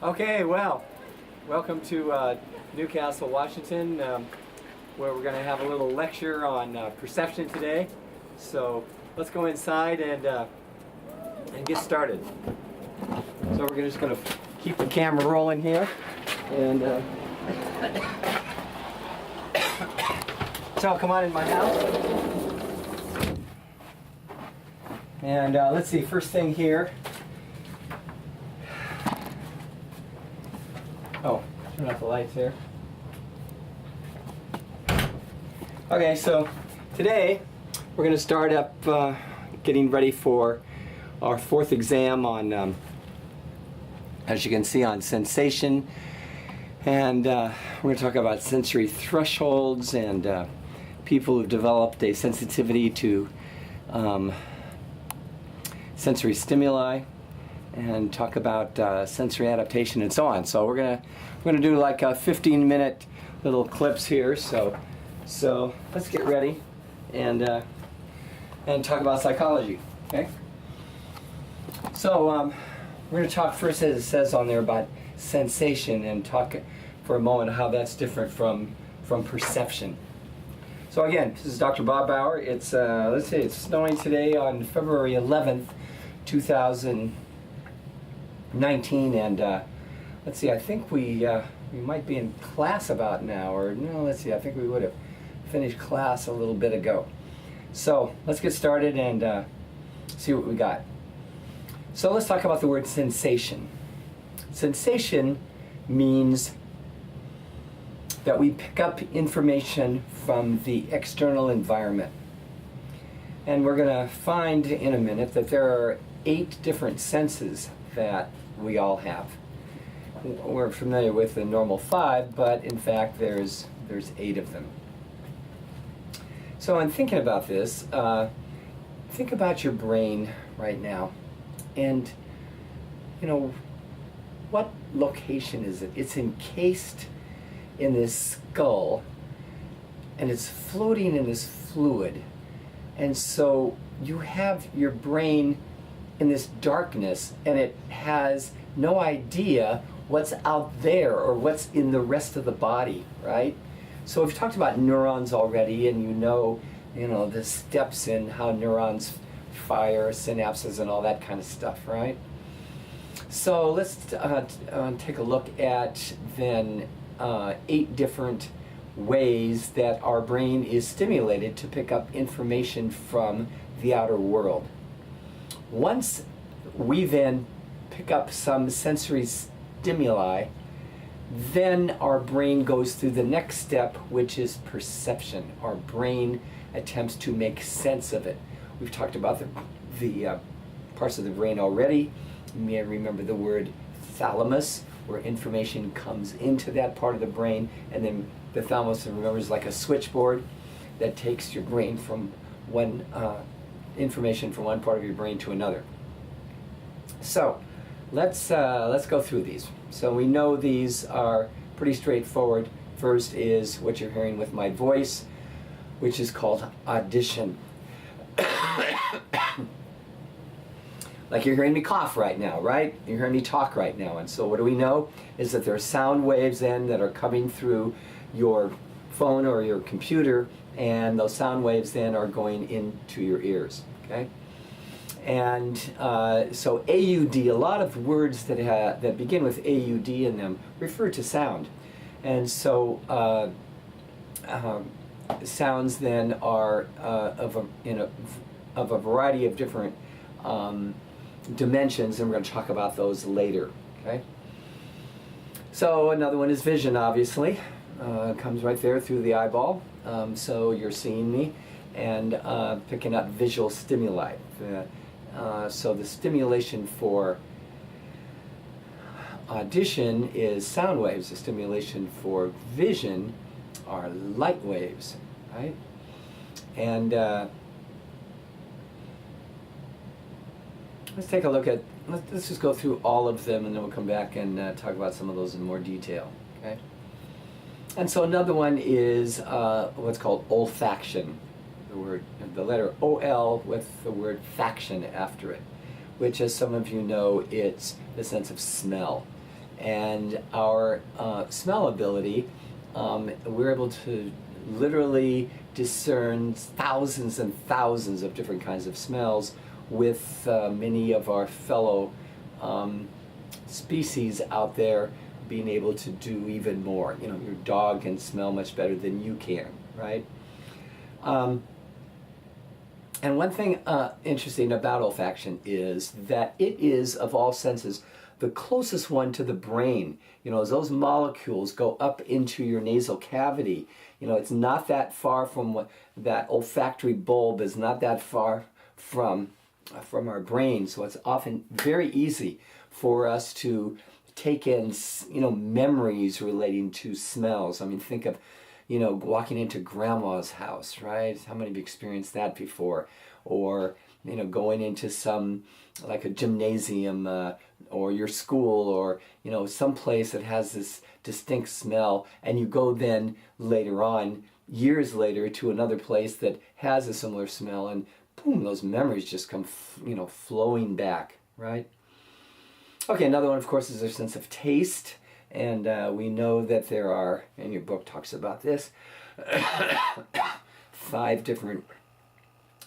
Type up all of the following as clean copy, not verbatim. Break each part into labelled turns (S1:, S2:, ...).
S1: Okay, well, welcome to Newcastle, Washington, where we're going to have a little lecture on perception today. So let's go inside and get started. So we're just going to keep the camera rolling here, and so come on in my house. And let's see, first thing here. Oh, turn off the lights here. Okay, so today we're going to start up getting ready for our fourth exam on, as you can see, on sensation. And we're going to talk about sensory thresholds and people who've developed a sensitivity to sensory stimuli, and talk about sensory adaptation and so on. So we're gonna do like 15-minute little clips here. So let's get ready and talk about psychology. Okay. So we're gonna talk first, as it says on there, about sensation, and talk for a moment how that's different from perception. So again, this is Dr. Bob Baugher. It's let's say it's snowing today on February 11th, 2019, and let's see, I think we might be in class about now, or no, let's see, I think we would have finished class a little bit ago. So let's get started and see what we got. So let's talk about the word sensation. Sensation means that we pick up information from the external environment. And we're going to find in a minute that there are 8 different senses that we all have. We're familiar with the normal 5, but in fact there's 8 of them. So in thinking about this, think about your brain right now, and you know, what location is it? It's encased in this skull, and it's floating in this fluid. And so you have your brain in this darkness, and it has no idea what's out there or what's in the rest of the body, right? So we've talked about neurons already, and you know the steps in how neurons fire, synapses, and all that kind of stuff, right? So let's take a look at then 8 different ways that our brain is stimulated to pick up information from the outer world. Once we then pick up some sensory stimuli, then our brain goes through the next step, which is perception. Our brain attempts to make sense of it. We've talked about the parts of the brain already. You may remember the word thalamus, where information comes into that part of the brain, and then the thalamus, remember, is like a switchboard that takes your brain from one information from one part of your brain to another. So let's go through these. So we know these are pretty straightforward. First is what you're hearing with my voice, which is called audition. Like you're hearing me cough right now, right? You're hearing me talk right now. And so what do we know is that there are sound waves then that are coming through your phone or your computer, and those sound waves then are going into your ears, okay? And so AUD, a lot of words that begin with AUD in them refer to sound. And so sounds then are of a variety of different dimensions, and we're going to talk about those later, okay? So another one is vision, obviously. Comes right there through the eyeball. So you're seeing me and picking up visual stimuli. So the stimulation for audition is sound waves. The stimulation for vision are light waves, right? And let's take a look at, let's just go through all of them, and then we'll come back and talk about some of those in more detail, okay? And so another one is what's called olfaction. The letter O-L with the word faction after it, which, as some of you know, it's the sense of smell. and our smell ability, we're able to literally discern thousands and thousands of different kinds of smells with many of our fellow species out there being able to do even more. You know, your dog can smell much better than you can, right? And one thing interesting about olfaction is that it is, of all senses, the closest one to the brain. You know, as those molecules go up into your nasal cavity, you know, it's not that far from that olfactory bulb is not that far from our brain. So it's often very easy for us to take in, you know, memories relating to smells. I mean, think of, you know, walking into grandma's house, right? How many of you experienced that before? Or, you know, going into some, like a gymnasium or your school, or, you know, some place that has this distinct smell, and you go then later on, years later, to another place that has a similar smell, and boom, those memories just come, you know, flowing back, right? Okay, another one, of course, is our sense of taste. And we know that there are, and your book talks about this, 5 different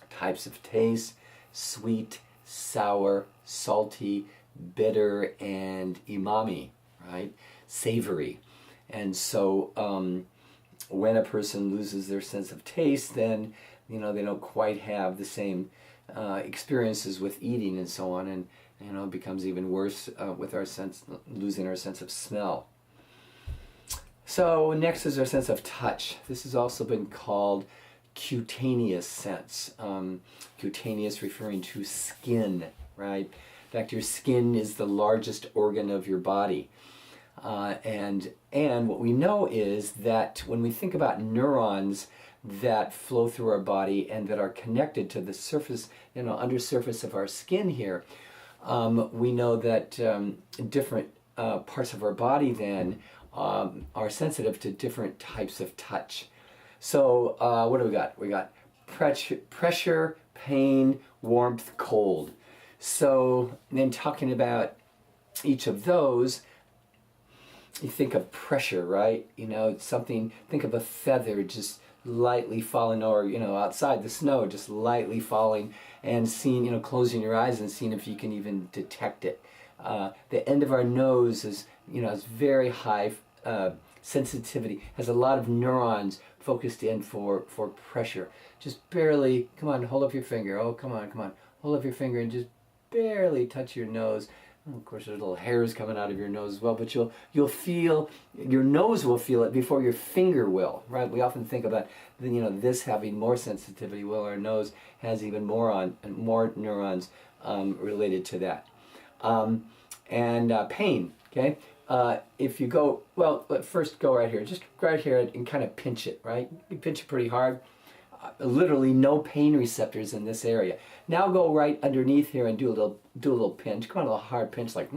S1: types of taste: sweet, sour, salty, bitter, and umami, right? Savory. And so when a person loses their sense of taste, then, you know, they don't quite have the same experiences with eating and so on, and you know, it becomes even worse with our losing our sense of smell. So next is our sense of touch. This has also been called cutaneous sense. Cutaneous referring to skin, right? In fact, your skin is the largest organ of your body. And what we know is that when we think about neurons that flow through our body and that are connected to the surface, you know, undersurface of our skin here, we know that different parts of our body then are sensitive to different types of touch. So what do we got? We got pressure, pain, warmth, cold. So then talking about each of those, you think of pressure, right? You know, something, think of a feather just lightly falling, or, you know, outside the snow, just lightly falling, and seeing, you know, closing your eyes and seeing if you can even detect it. The end of our nose is, you know, has very high sensitivity, has a lot of neurons focused in for pressure. Just barely, come on, hold up your finger. Oh, come on, hold up your finger and just barely touch your nose. And of course, there's little hairs coming out of your nose as well, but you'll feel, your nose will feel it before your finger will, right? We often think about, you know, this having more sensitivity. Well, our nose has even more neurons related to that. And pain, okay? If you go, well, first go right here. Just right here and kind of pinch it, right? You pinch it pretty hard. Literally no pain receptors in this area. Now go right underneath here and do a little pinch. Come on, a little hard pinch, like,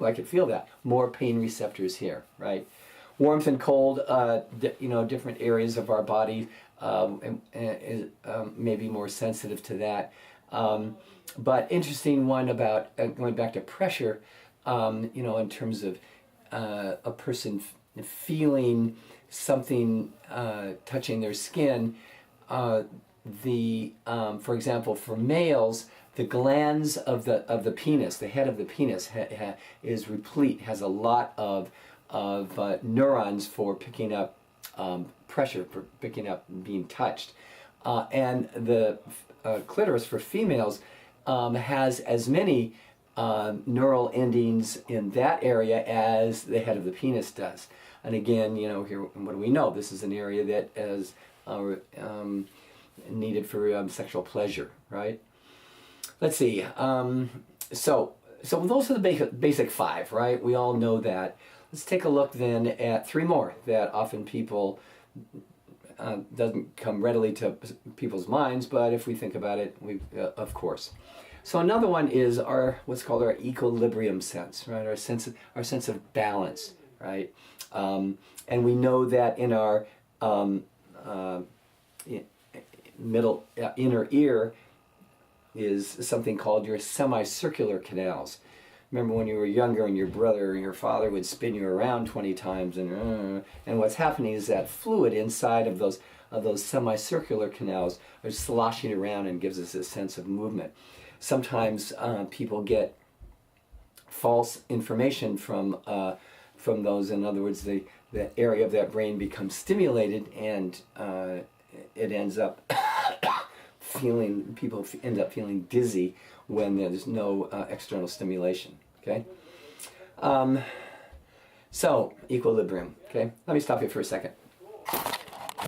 S1: I could feel that. More pain receptors here, right? Warmth and cold, you know, different areas of our body may be more sensitive to that. But interesting one about going back to pressure, you know, in terms of a person feeling something touching their skin. For example, for males, the glands of the penis, the head of the penis, is replete, has a lot of neurons for picking up pressure, for picking up being touched, and the clitoris for females has as many neural endings in that area as the head of the penis does. And again, you know, here, what do we know? This is an area that is needed for sexual pleasure, right? Let's see. So those are the basic 5, right? We all know that. Let's take a look then at 3 more that often people doesn't come readily to people's minds, but if we think about it, of course. So another one is what's called our equilibrium sense, right? Our sense of balance, right? And we know that in our inner ear is something called your semicircular canals. remember when you were younger and your brother or your father would spin you around 20 times, and what's happening is that fluid inside of those semicircular canals are sloshing around and gives us a sense of movement. Sometimes people get false information from those. In other words, the area of that brain becomes stimulated, and it ends up people end up feeling dizzy when there's no external stimulation. Okay, so equilibrium. Okay, let me stop you for a second.